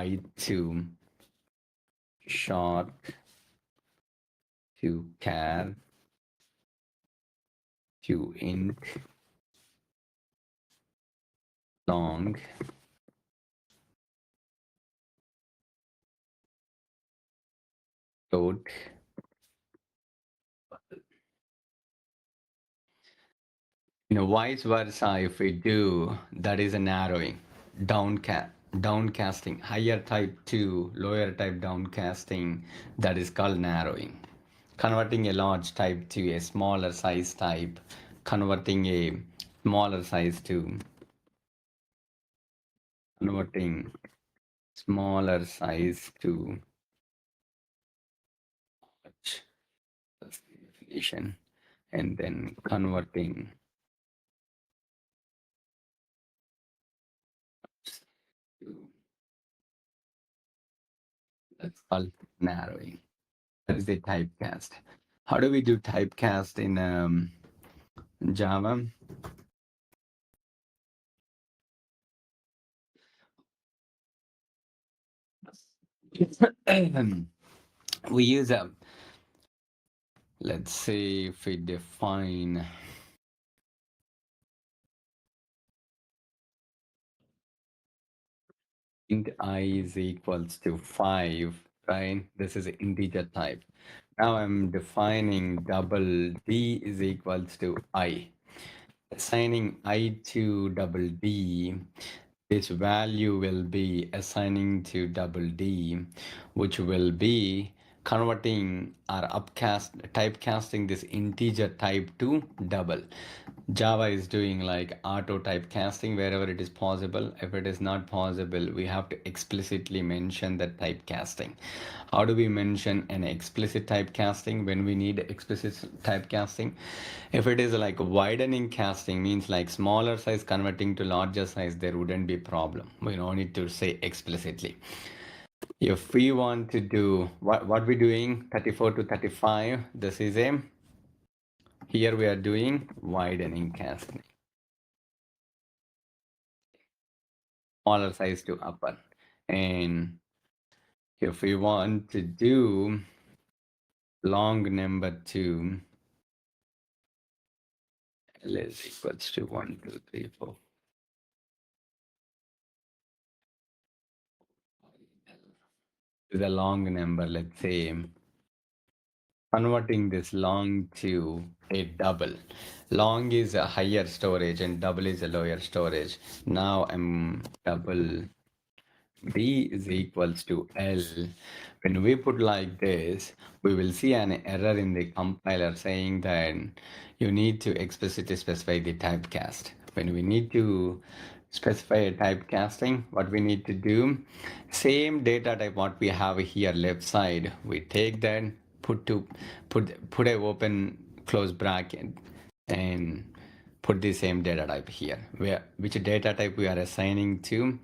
I to short to char to int long float. Vice versa, if we do, that is a narrowing, downcasting, higher type to lower type downcasting, that is called narrowing. Converting a large type to a smaller size type, converting a smaller size to converting smaller size to large. That's the definition. And then converting to, that's called narrowing. That is the typecast. How do we do typecast in Java? We use a, let's say if we define int I is equals to 5, right? This is an integer type. Now I'm defining double D is equals to I. Assigning I to double D, this value will be assigning to double D, which will be converting or typecasting this integer type to double. Java is doing like auto typecasting wherever it is possible. If it is not possible, we have to explicitly mention that typecasting. How do we mention an explicit typecasting when we need explicit typecasting? If it is like widening casting, means like smaller size converting to larger size, there wouldn't be problem. We don't need to say explicitly. If we want to do what we're doing 34 to 35, this is a, here we are doing widening casting, smaller size to upper. And if we want to do long number 2, L is equals to 1, 2, 3, 4. Is a long number, let's say, converting this long to a double. Long is a higher storage and double is a lower storage. Now I'm double B is equals to L. When we put like this, we will see an error in the compiler saying that you need to explicitly specify the typecast. When we need to specify a typecasting, what we need to do, same data type what we have here left side, we take that, put a open close bracket and put the same data type here, which data type we are assigning to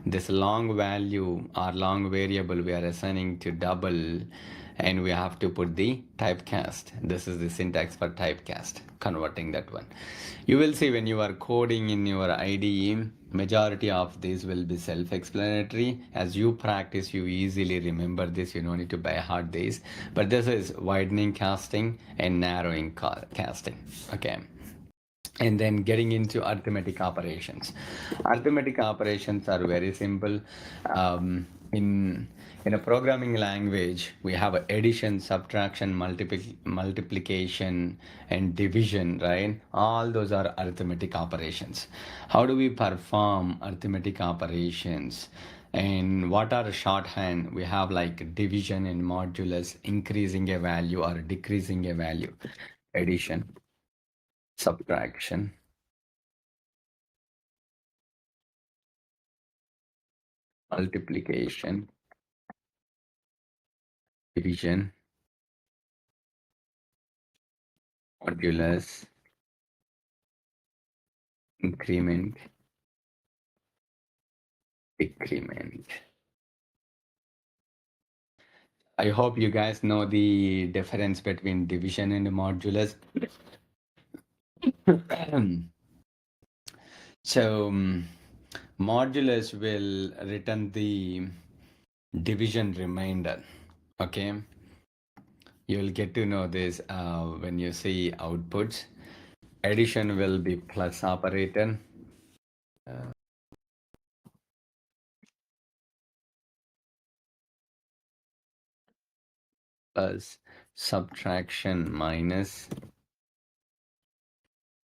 this long value or long variable we are assigning to double, and we have to put the typecast. This is the syntax for typecast, converting that one. You will see when you are coding in your IDE, majority of these will be self-explanatory. As you practice, you easily remember this. You don't need to by heart this, but this is widening casting and narrowing casting. Okay. And then getting into arithmetic operations. Arithmetic operations are very simple. In a programming language, we have addition, subtraction, multiplication, and division, right? All those are arithmetic operations. How do we perform arithmetic operations? And what are shorthand? We have like division and modulus, increasing a value or decreasing a value. Addition, subtraction, multiplication, division, modulus, increment, decrement. I hope you guys know the difference between division and modulus. So modulus will return the division remainder. Okay, you'll get to know this when you see outputs. Addition will be plus operator. Plus subtraction minus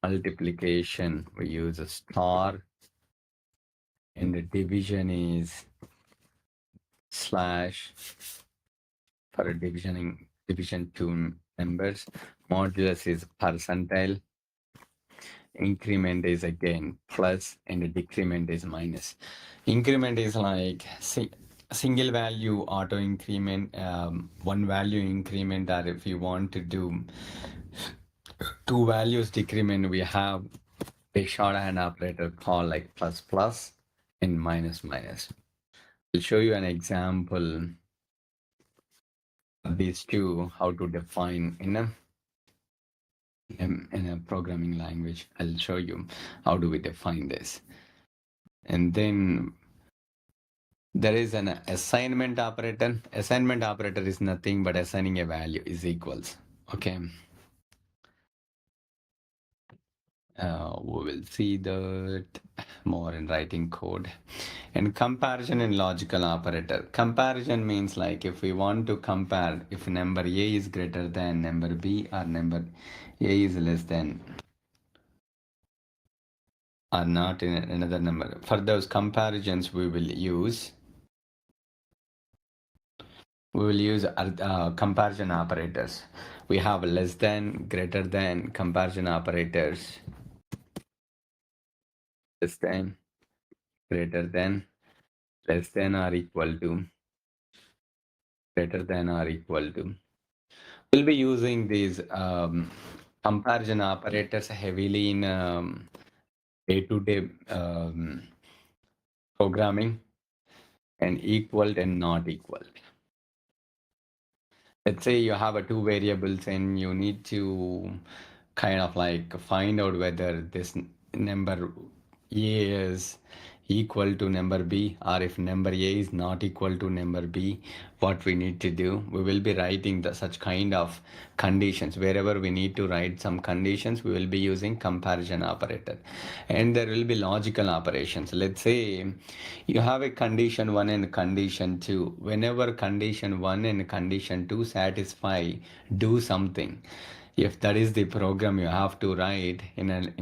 multiplication. We use a star, and the division is slash for division two numbers. Modulus is percentile. Increment is again plus, and the decrement is minus. Increment is like single value auto increment, one value increment, or if you want to do two values decrement, we have a shorthand operator called like plus plus and minus minus. I'll show you an example of these two, how to define in a programming language. I'll show you how do we define this. And then there is an assignment operator. Assignment operator is nothing but assigning a value is equals. Okay. We will see that more in writing code. And comparison and logical operator. Comparison means like if we want to compare if number A is greater than number B or number A is less than or not in another number. For those comparisons, we will use comparison operators. We have less than, greater than comparison operators. Less than, greater than, less than or equal to, greater than or equal to. We'll be using these comparison operators heavily in day-to-day programming, and equal and not equal. Let's say you have a two variables and you need to kind of like find out whether this number A is equal to number B, or if number A is not equal to number B, what we need to do. We will be writing such kind of conditions. Wherever we need to write some conditions, we will be using comparison operator. And there will be logical operations. Let's say you have a condition 1 and condition 2. Whenever condition 1 and condition 2 satisfy, do something. If that is the program you have to write in a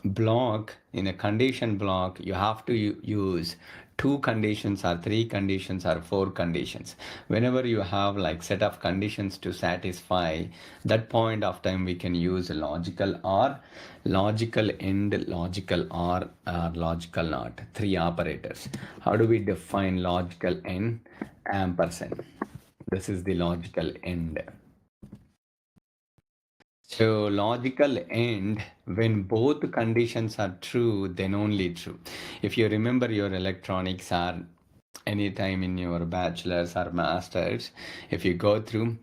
block, in a condition block, you have to use two conditions or three conditions or four conditions. Whenever you have like set of conditions to satisfy, that point of time we can use logical or, logical end, logical or logical not. Three operators. How do we define logical end? Ampersand. This is the logical end. So logical end, when both conditions are true, then only true. If you remember your electronics or anytime in your bachelor's or master's, if you go through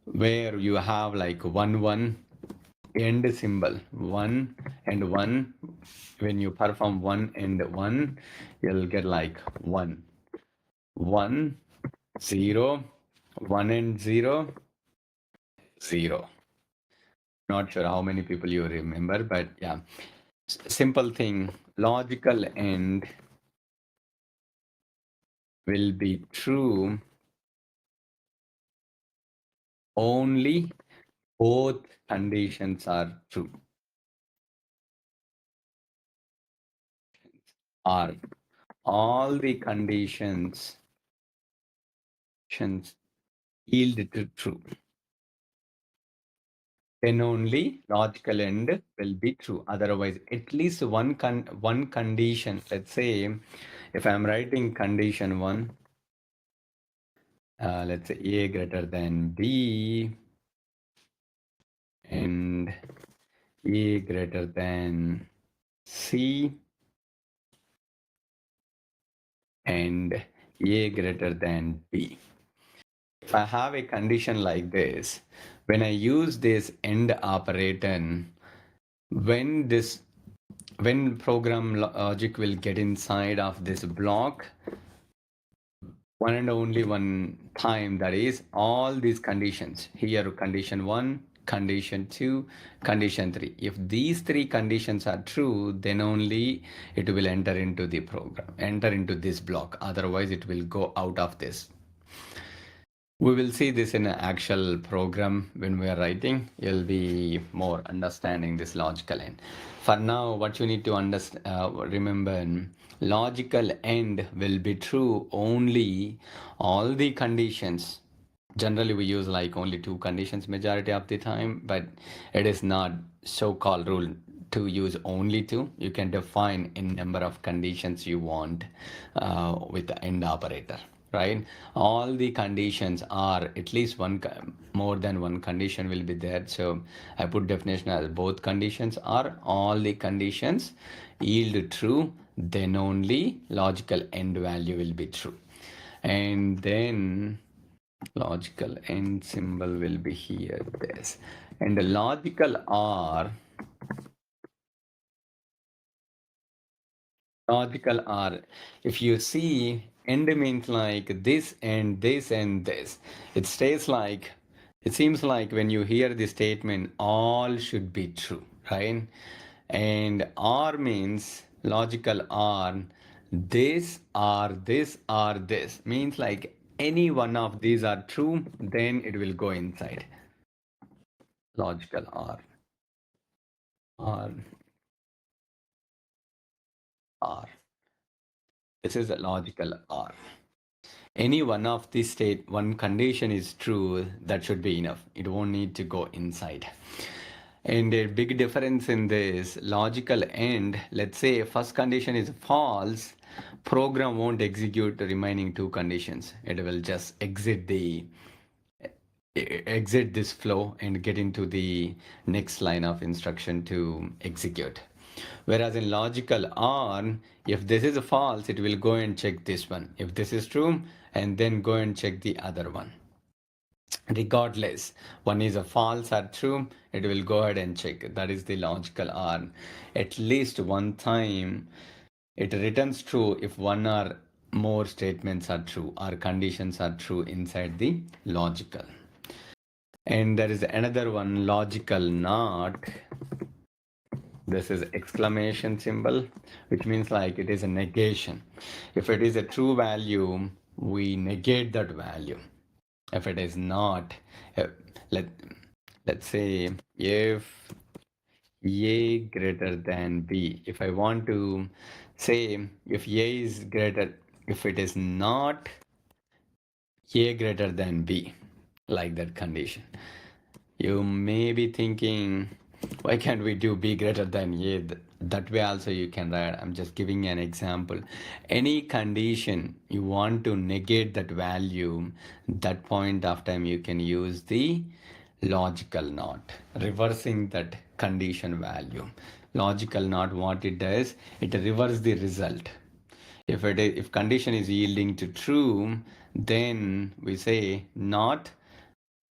where you have like one end symbol, 1 and 1, when you perform 1 and 1, you'll get like 1, 1, 0, 1 and 0, 0. Not sure how many people you remember, but yeah, simple thing. Logical end will be true only both conditions are true, or all the conditions yield to true. Then only logical end will be true. Otherwise, at least one condition. Let's say if I'm writing condition 1, let's say A greater than B and A greater than C and A greater than B. If I have a condition like this, when I use this end operator, when program logic will get inside of this block, one and only one time, that is all these conditions here, condition 1, condition 2, condition 3. If these three conditions are true, then only it will enter into the program, enter into this block, otherwise it will go out of this. We will see this in an actual program when we are writing. You'll be more understanding this logical end. For now, what you need to understand, remember, logical end will be true only all the conditions. Generally, we use like only two conditions majority of the time, but it is not so-called rule to use only two. You can define in number of conditions you want with the end operator, right? All the conditions are at least one, more than one condition will be there. So I put definition as both conditions are all the conditions yield true, then only logical end value will be true. And then logical end symbol will be here, this. And the logical or if you see, end means like this and this and this. It stays like, it seems like when you hear the statement, all should be true, right? And or means logical or, this or this or this means like any one of these are true, then it will go inside. Logical or, or. This is a logical or. Any one of the state, one condition is true, that should be enough. It won't need to go inside. And a big difference in this logical end, let's say first condition is false, program won't execute the remaining two conditions. It will just exit this flow and get into the next line of instruction to execute. Whereas in logical OR, if this is false, it will go and check this one. If this is true, and then go and check the other one. Regardless, one is a false or true, it will go ahead and check. That is the logical OR. At least one time, it returns true if one or more statements are true or conditions are true inside the logical. And there is another one, logical not. This is exclamation symbol, which means like it is a negation. If it is a true value, we negate that value. If it is not, let's say if A greater than B, if I want to say if A is greater, if it is not A greater than B, like that condition, you may be thinking, why can't we do B greater than A? That way also you can write. I'm just giving an example. Any condition you want to negate that value, that point of time you can use the logical not, reversing that condition value. Logical not, what it does, it reverses the result. If condition is yielding to true, then we say not,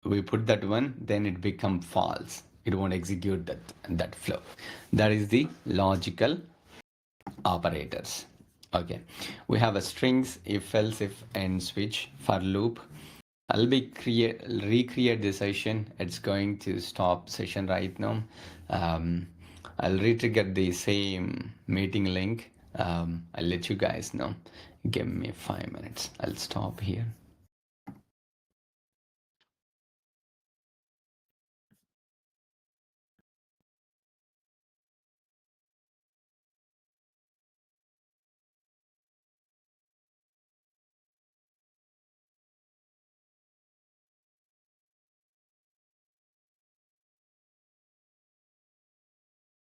we put that one, then it become false. It won't execute that flow. That is the logical operators. Okay, we have a strings, if else, if, and switch, for loop. I'll be recreate the session. It's going to stop session right now. I'll retrigger the same meeting link. I'll let you guys know. Give me 5 minutes. I'll stop here.